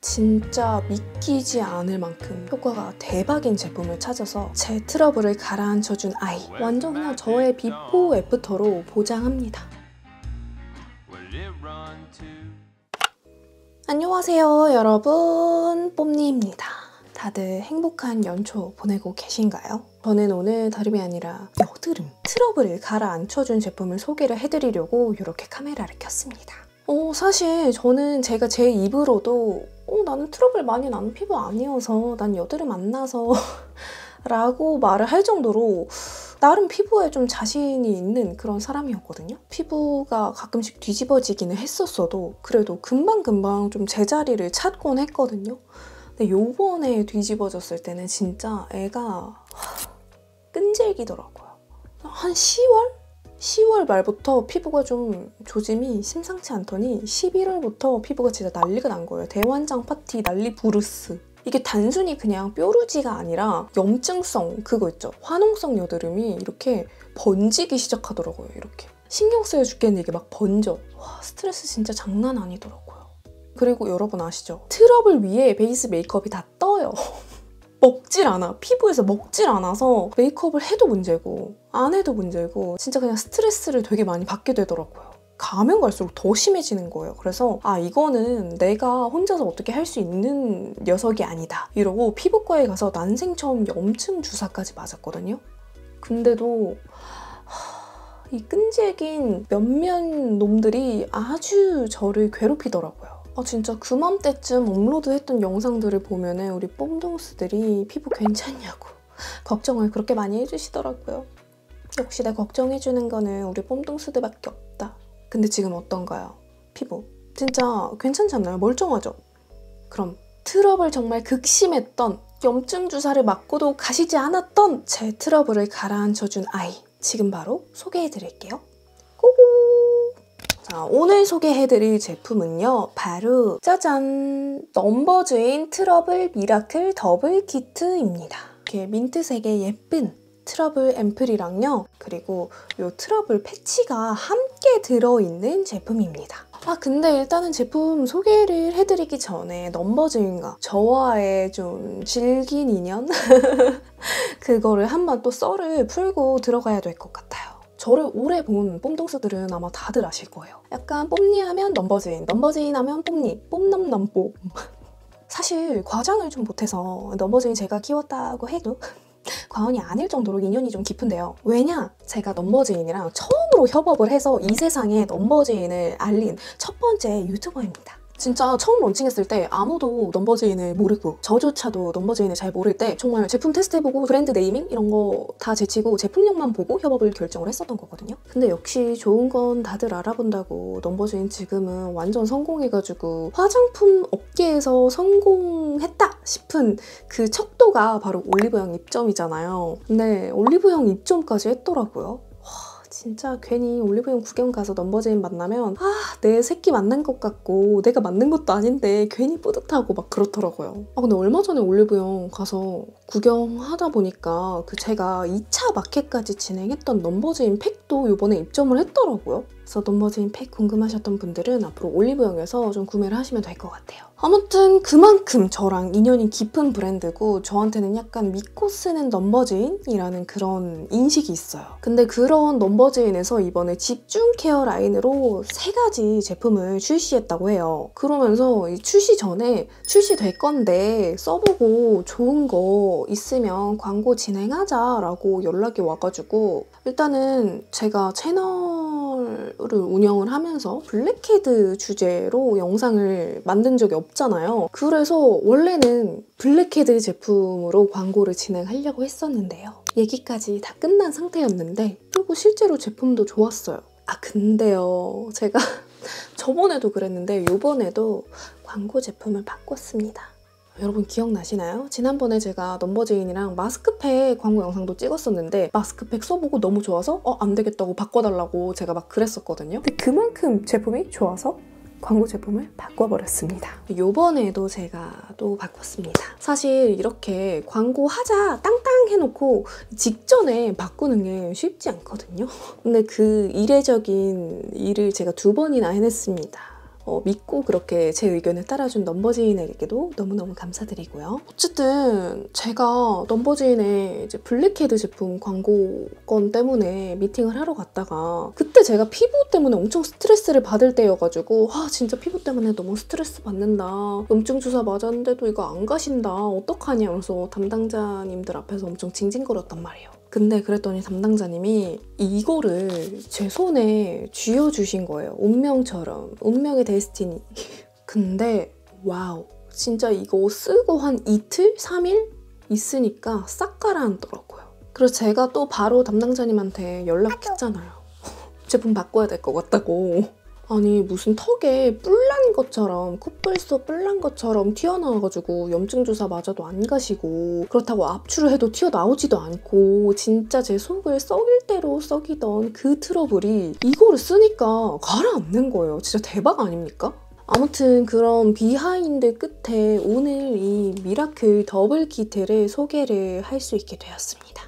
진짜 믿기지 않을 만큼 효과가 대박인 제품을 찾아서 제 트러블을 가라앉혀준 아이. 완전 그냥 저의 비포 애프터로 보장합니다. 안녕하세요 여러분, 뽐니입니다. 다들 행복한 연초 보내고 계신가요? 저는 오늘 다름이 아니라 여드름, 트러블을 가라앉혀준 제품을 소개를 해드리려고 이렇게 카메라를 켰습니다. 사실 저는 제가 제 입으로도 나는 트러블 많이 나는 피부 아니어서, 난 여드름 안 나서 라고 말을 할 정도로 나름 피부에 좀 자신이 있는 그런 사람이었거든요. 피부가 가끔씩 뒤집어지기는 했었어도 그래도 금방금방 좀 제자리를 찾곤 했거든요. 근데 요번에 뒤집어졌을 때는 진짜 애가 끈질기더라고요. 한 10월 말부터 피부가 좀 조짐이 심상치 않더니 11월부터 피부가 진짜 난리가 난 거예요. 대환장 파티 난리 부르스. 이게 단순히 그냥 뾰루지가 아니라 염증성 그거 있죠. 화농성 여드름이 이렇게 번지기 시작하더라고요. 이렇게. 신경 쓰여 죽겠는데 이게 막 번져. 와, 스트레스 진짜 장난 아니더라고요. 그리고 여러분 아시죠? 트러블 위에 베이스 메이크업이 다 떠요. 먹질 않아. 피부에서 먹질 않아서 메이크업을 해도 문제고 안 해도 문제고 진짜 그냥 스트레스를 되게 많이 받게 되더라고요. 가면 갈수록 더 심해지는 거예요. 그래서 이거는 내가 혼자서 어떻게 할 수 있는 녀석이 아니다 이러고 피부과에 가서 난생 처음 염증 주사까지 맞았거든요. 근데도 이 끈질긴 몇몇 놈들이 아주 저를 괴롭히더라고요. 진짜 그맘때쯤 업로드했던 영상들을 보면은 우리 뽐동스들이 피부 괜찮냐고 걱정을 그렇게 많이 해주시더라고요. 역시 내 걱정해주는 거는 우리 뽐동스들밖에 없다. 근데 지금 어떤가요? 피부 진짜 괜찮지 않나요? 멀쩡하죠? 그럼 트러블 정말 극심했던 염증 주사를 맞고도 가시지 않았던 제 트러블을 가라앉혀준 아이, 지금 바로 소개해드릴게요. 고고! 자, 오늘 소개해드릴 제품은요, 바로 짜잔! 넘버즈인 트러블 미라클 더블 키트입니다. 이렇게 민트색의 예쁜 트러블 앰플이랑요, 그리고 이 트러블 패치가 함께 들어있는 제품입니다. 근데 일단은 제품 소개를 해드리기 전에 넘버즈인과 저와의 좀 질긴 인연? 그거를 한번 또 썰을 풀고 들어가야 될 것 같아요. 저를 오래 본 뽐동스들은 아마 다들 아실 거예요. 약간 뽐니 하면 넘버즈인, 넘버즈인 하면 뽐니, 뽐넘넘뽐. 사실 과장을 좀 못해서 넘버즈인 제가 키웠다고 해도 과언이 아닐 정도로 인연이 좀 깊은데요. 왜냐? 제가 넘버즈인이랑 처음으로 협업을 해서 이 세상에 넘버즈인을 알린 첫 번째 유튜버입니다. 진짜 처음 런칭했을 때 아무도 넘버즈인을 모르고 저조차도 넘버즈인을 잘 모를 때 정말 제품 테스트해보고 브랜드 네이밍 이런 거 다 제치고 제품력만 보고 협업을 결정을 했었던 거거든요. 근데 역시 좋은 건 다들 알아본다고 넘버즈인 지금은 완전 성공해가지고 화장품 업계에서 성공했다 싶은 그 척도가 바로 올리브영 입점이잖아요. 근데 올리브영 입점까지 했더라고요. 진짜 괜히 올리브영 구경 가서 넘버즈인 만나면 내 새끼 만난 것 같고 내가 만든 것도 아닌데 괜히 뿌듯하고 막 그렇더라고요. 근데 얼마 전에 올리브영 가서 구경하다 보니까 제가 2차 마켓까지 진행했던 넘버즈인 팩도 이번에 입점을 했더라고요. 그래서 넘버즈인 팩 궁금하셨던 분들은 앞으로 올리브영에서 좀 구매를 하시면 될 것 같아요. 아무튼 그만큼 저랑 인연이 깊은 브랜드고 저한테는 약간 믿고 쓰는 넘버즈인이라는 그런 인식이 있어요. 근데 그런 넘버즈인에서 이번에 집중 케어 라인으로 3가지 제품을 출시했다고 해요. 그러면서 출시 전에 출시될 건데 써보고 좋은 거 있으면 광고 진행하자라고 연락이 와가지고 일단은 제가 채널을 운영을 하면서 블랙헤드 주제로 영상을 만든 적이 없잖아요. 그래서 원래는 블랙헤드 제품으로 광고를 진행하려고 했었는데요. 얘기까지 다 끝난 상태였는데 그리고 실제로 제품도 좋았어요. 근데요, 제가 저번에도 그랬는데 이번에도 광고 제품을 바꿨습니다. 여러분 기억나시나요? 지난번에 제가 넘버즈인이랑 마스크팩 광고 영상도 찍었었는데 마스크팩 써보고 너무 좋아서 안 되겠다고 바꿔달라고 제가 막 그랬었거든요. 근데 그만큼 제품이 좋아서 광고 제품을 바꿔버렸습니다. 이번에도 제가 또 바꿨습니다. 사실 이렇게 광고하자 땅땅 해놓고 직전에 바꾸는 게 쉽지 않거든요. 근데 그 이례적인 일을 제가 2번이나 해냈습니다. 믿고 그렇게 제 의견을 따라준 넘버즈인에게도 너무너무 감사드리고요. 어쨌든 제가 넘버즈인의 이제 블랙헤드 제품 광고건 때문에 미팅을 하러 갔다가 그때 제가 피부 때문에 엄청 스트레스를 받을 때여가지고 진짜 피부 때문에 너무 스트레스 받는다. 염증 주사 맞았는데도 이거 안 가신다. 어떡하냐 하면서 담당자님들 앞에서 엄청 징징거렸단 말이에요. 근데 그랬더니 담당자님이 이거를 제 손에 쥐어주신 거예요. 운명처럼. 운명의 데스티니. 근데 와우. 진짜 이거 쓰고 한 이틀? 3일? 있으니까 싹 가라앉더라고요. 그래서 제가 또 바로 담당자님한테 연락했잖아요. 제품 바꿔야 될 것 같다고. 아니 무슨 턱에 뿔난 것처럼 코뿔소 뿔난 것처럼 튀어나와가지고 염증 주사 맞아도 안 가시고 그렇다고 압출을 해도 튀어나오지도 않고 진짜 제 속을 썩일 대로 썩이던 그 트러블이 이거를 쓰니까 가라앉는 거예요. 진짜 대박 아닙니까? 아무튼 그런 비하인드 끝에 오늘 이 미라클 더블 키트를 소개를 할 수 있게 되었습니다.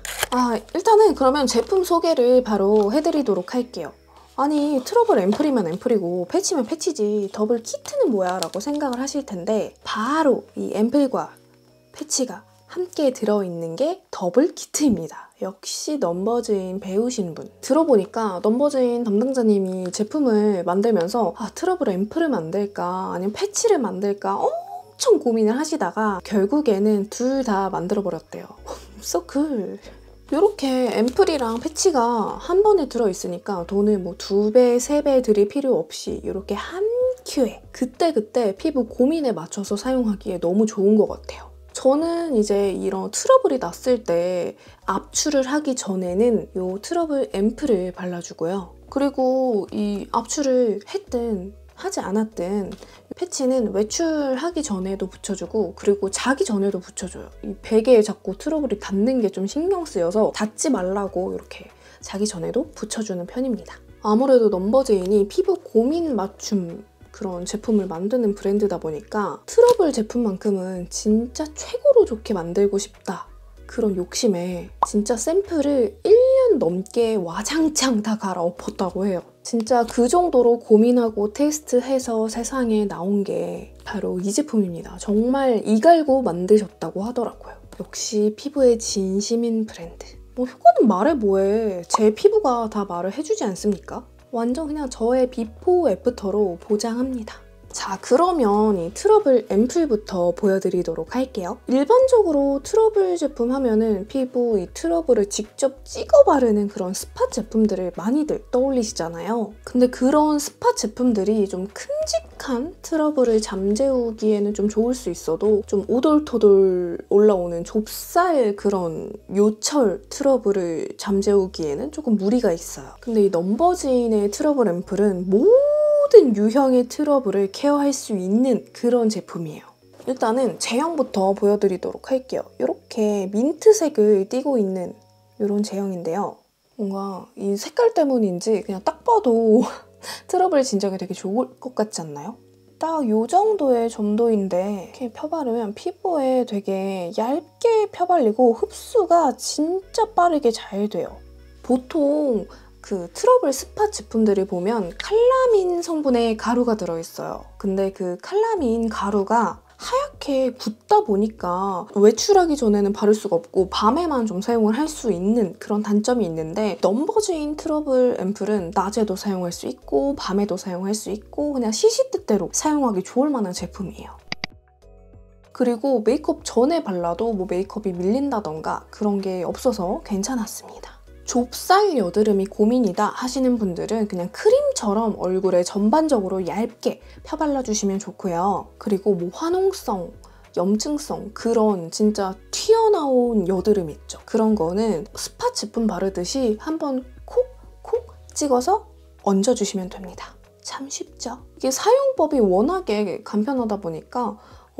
일단은 그러면 제품 소개를 바로 해드리도록 할게요. 아니 트러블 앰플이면 앰플이고 패치면 패치지 더블 키트는 뭐야 라고 생각을 하실 텐데 바로 이 앰플과 패치가 함께 들어있는 게 더블 키트입니다. 역시 넘버즈인 배우신 분. 들어보니까 넘버즈인 담당자님이 제품을 만들면서 트러블 앰플을 만들까 아니면 패치를 만들까 엄청 고민을 하시다가 결국에는 둘 다 만들어버렸대요. So cool. 이렇게 앰플이랑 패치가 한 번에 들어있으니까 돈을 뭐 2배, 3배 들일 필요 없이 이렇게 한 큐에 그때그때 피부 고민에 맞춰서 사용하기에 너무 좋은 것 같아요. 저는 이제 이런 트러블이 났을 때 압출을 하기 전에는 이 트러블 앰플을 발라주고요. 그리고 이 압출을 했든 하지 않았든 패치는 외출하기 전에도 붙여주고 그리고 자기 전에도 붙여줘요. 이 베개에 자꾸 트러블이 닿는 게 좀 신경 쓰여서 닿지 말라고 이렇게 자기 전에도 붙여주는 편입니다. 아무래도 넘버즈인이 피부 고민 맞춤 그런 제품을 만드는 브랜드다 보니까 트러블 제품만큼은 진짜 최고로 좋게 만들고 싶다. 그런 욕심에 진짜 샘플을 1년 넘게 와장창 다 갈아엎었다고 해요. 진짜 그 정도로 고민하고 테스트해서 세상에 나온 게 바로 이 제품입니다. 정말 이갈고 만드셨다고 하더라고요. 역시 피부에 진심인 브랜드. 효과는 말해 뭐해. 제 피부가 다 말을 해주지 않습니까? 완전 그냥 저의 비포 애프터로 보장합니다. 자, 그러면 이 트러블 앰플부터 보여드리도록 할게요. 일반적으로 트러블 제품 하면은 피부 이 트러블을 직접 찍어 바르는 그런 스팟 제품들을 많이들 떠올리시잖아요. 근데 그런 스팟 제품들이 좀 큼직한 트러블을 잠재우기에는 좀 좋을 수 있어도 좀 오돌토돌 올라오는 좁쌀 그런 요철 트러블을 잠재우기에는 조금 무리가 있어요. 근데 이 넘버즈인의 트러블 앰플은 모든 유형의 트러블을 케어할 수 있는 그런 제품이에요. 일단은 제형부터 보여드리도록 할게요. 이렇게 민트색을 띠고 있는 이런 제형인데요. 뭔가 이 색깔 때문인지 그냥 딱 봐도 트러블 진정에 되게 좋을 것 같지 않나요? 딱 이 정도의 점도인데 이렇게 펴바르면 피부에 되게 얇게 펴발리고 흡수가 진짜 빠르게 잘 돼요. 보통 그 트러블 스팟 제품들을 보면 칼라민 성분의 가루가 들어있어요. 근데 그 칼라민 가루가 하얗게 굳다 보니까 외출하기 전에는 바를 수가 없고 밤에만 좀 사용을 할 수 있는 그런 단점이 있는데 넘버즈인 트러블 앰플은 낮에도 사용할 수 있고 밤에도 사용할 수 있고 그냥 시시때때로 사용하기 좋을 만한 제품이에요. 그리고 메이크업 전에 발라도 뭐 메이크업이 밀린다던가 그런 게 없어서 괜찮았습니다. 좁쌀 여드름이 고민이다 하시는 분들은 그냥 크림처럼 얼굴에 전반적으로 얇게 펴발라주시면 좋고요. 그리고 뭐 화농성, 염증성 그런 진짜 튀어나온 여드름 있죠. 그런 거는 스팟 제품 바르듯이 한번 콕콕 찍어서 얹어주시면 됩니다. 참 쉽죠? 이게 사용법이 워낙에 간편하다 보니까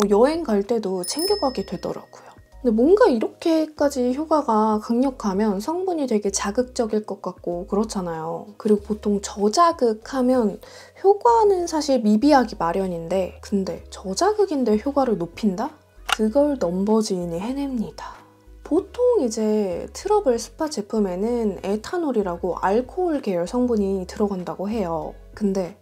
여행 갈 때도 챙겨가게 되더라고요. 근데 뭔가 이렇게까지 효과가 강력하면 성분이 되게 자극적일 것 같고 그렇잖아요. 그리고 보통 저자극하면 효과는 사실 미비하기 마련인데 근데 저자극인데 효과를 높인다? 그걸 넘버즈인이 해냅니다. 보통 이제 트러블 스파 제품에는 에탄올이라고 알코올 계열 성분이 들어간다고 해요. 근데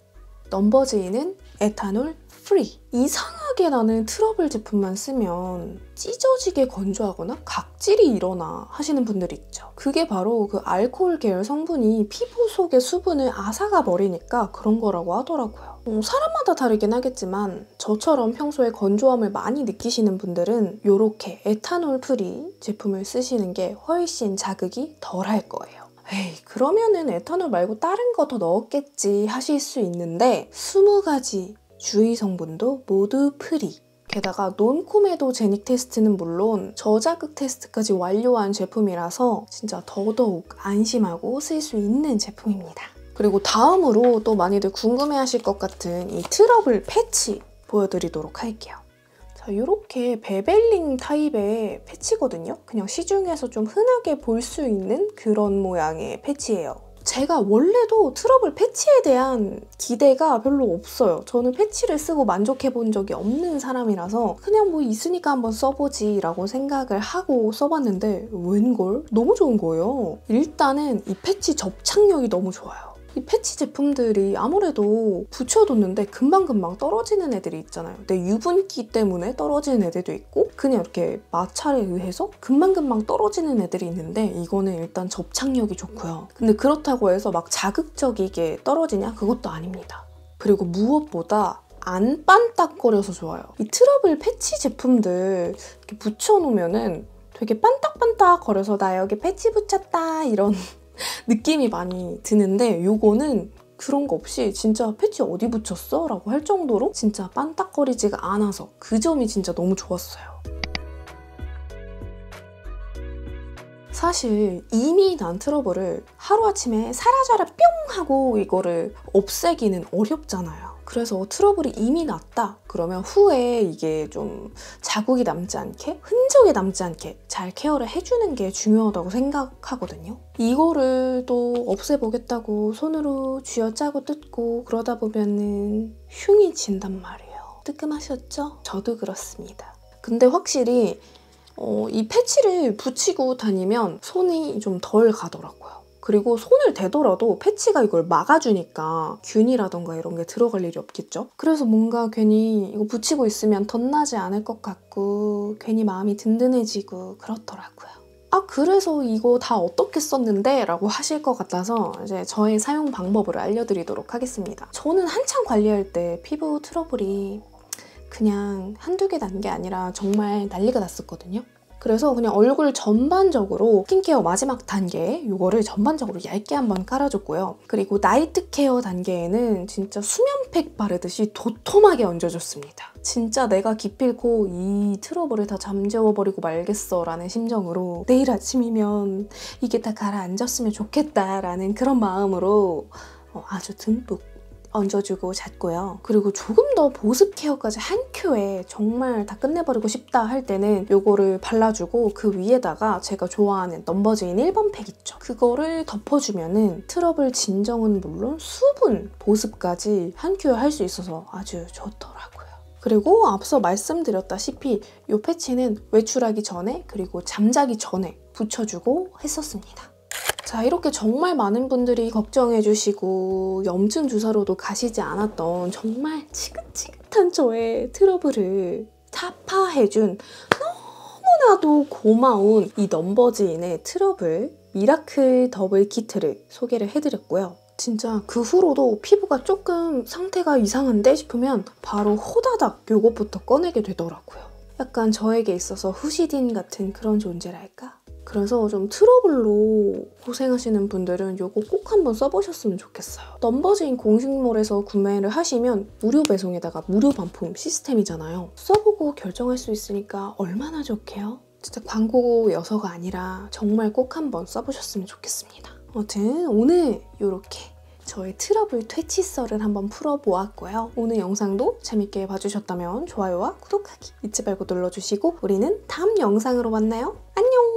넘버즈인은 에탄올 프리. 이상하게 나는 트러블 제품만 쓰면 찢어지게 건조하거나 각질이 일어나 하시는 분들이 있죠. 그게 바로 그 알코올 계열 성분이 피부 속의 수분을 앗아가 버리니까 그런 거라고 하더라고요. 사람마다 다르긴 하겠지만 저처럼 평소에 건조함을 많이 느끼시는 분들은 이렇게 에탄올 프리 제품을 쓰시는 게 훨씬 자극이 덜 할 거예요. 에이, 그러면은 에탄올 말고 다른 거 더 넣었겠지 하실 수 있는데 20가지 주의 성분도 모두 프리. 게다가 논코메도제닉 테스트는 물론 저자극 테스트까지 완료한 제품이라서 진짜 더더욱 안심하고 쓸 수 있는 제품입니다. 그리고 다음으로 또 많이들 궁금해하실 것 같은 이 트러블 패치 보여드리도록 할게요. 자, 이렇게 베벨링 타입의 패치거든요. 그냥 시중에서 좀 흔하게 볼 수 있는 그런 모양의 패치예요. 제가 원래도 트러블 패치에 대한 기대가 별로 없어요. 저는 패치를 쓰고 만족해본 적이 없는 사람이라서 그냥 뭐 있으니까 한번 써보지 라고 생각을 하고 써봤는데 웬걸? 너무 좋은 거예요. 일단은 이 패치 접착력이 너무 좋아요. 이 패치 제품들이 아무래도 붙여뒀는데 금방금방 떨어지는 애들이 있잖아요. 내 유분기 때문에 떨어지는 애들도 있고 그냥 이렇게 마찰에 의해서 금방금방 떨어지는 애들이 있는데 이거는 일단 접착력이 좋고요. 근데 그렇다고 해서 막 자극적이게 떨어지냐? 그것도 아닙니다. 그리고 무엇보다 안 반딱거려서 좋아요. 이 트러블 패치 제품들 이렇게 붙여놓으면은 되게 반딱반딱거려서 나 여기 패치 붙였다 이런 느낌이 많이 드는데 이거는 그런 거 없이 진짜 패치 어디 붙였어? 라고 할 정도로 진짜 반딱거리지가 않아서 그 점이 진짜 너무 좋았어요. 사실 이미 난 트러블을 하루아침에 사라져라 뿅 하고 이거를 없애기는 어렵잖아요. 그래서 트러블이 이미 났다 그러면 후에 이게 좀 자국이 남지 않게 흔적이 남지 않게 잘 케어를 해주는 게 중요하다고 생각하거든요. 이거를 또 없애보겠다고 손으로 쥐어짜고 뜯고 그러다 보면은 흉이 진단 말이에요. 뜨끔하셨죠? 저도 그렇습니다. 근데 확실히 이 패치를 붙이고 다니면 손이 좀 덜 가더라고요. 그리고 손을 대더라도 패치가 이걸 막아주니까 균이라던가 이런 게 들어갈 일이 없겠죠? 그래서 뭔가 괜히 이거 붙이고 있으면 덧나지 않을 것 같고 괜히 마음이 든든해지고 그렇더라고요. 아 그래서 이거 다 어떻게 썼는데? 라고 하실 것 같아서 이제 저의 사용 방법을 알려드리도록 하겠습니다. 저는 한창 관리할 때 피부 트러블이 그냥 한두 개 난 게 아니라 정말 난리가 났었거든요. 그래서 그냥 얼굴 전반적으로 스킨케어 마지막 단계에 이거를 전반적으로 얇게 한번 깔아줬고요. 그리고 나이트 케어 단계에는 진짜 수면팩 바르듯이 도톰하게 얹어줬습니다. 진짜 내가 기필코 이 트러블을 다 잠재워버리고 말겠어 라는 심정으로 내일 아침이면 이게 다 가라앉았으면 좋겠다라는 그런 마음으로 아주 듬뿍 얹어주고 잤고요. 그리고 조금 더 보습 케어까지 한 큐에 정말 다 끝내버리고 싶다 할 때는 이거를 발라주고 그 위에다가 제가 좋아하는 넘버즈인 1번 팩 있죠. 그거를 덮어주면은 트러블 진정은 물론 수분 보습까지 한 큐에 할 수 있어서 아주 좋더라고요. 그리고 앞서 말씀드렸다시피 이 패치는 외출하기 전에 그리고 잠자기 전에 붙여주고 했었습니다. 자, 이렇게 정말 많은 분들이 걱정해주시고 염증 주사로도 가시지 않았던 정말 지긋지긋한 저의 트러블을 타파해준 너무나도 고마운 이 넘버즈인의 트러블 미라클 더블 키트를 소개를 해드렸고요. 진짜 그 후로도 피부가 조금 상태가 이상한데 싶으면 바로 호다닥 이것부터 꺼내게 되더라고요. 약간 저에게 있어서 후시딘 같은 그런 존재랄까? 그래서 좀 트러블로 고생하시는 분들은 이거 꼭 한번 써보셨으면 좋겠어요. 넘버즈인 공식몰에서 구매를 하시면 무료 배송에다가 무료 반품 시스템이잖아요. 써보고 결정할 수 있으니까 얼마나 좋게요? 진짜 광고여서가 아니라 정말 꼭 한번 써보셨으면 좋겠습니다. 아무튼 오늘 이렇게 저의 트러블 퇴치설을 한번 풀어보았고요. 오늘 영상도 재밌게 봐주셨다면 좋아요와 구독하기 잊지 말고 눌러주시고 우리는 다음 영상으로 만나요. 안녕!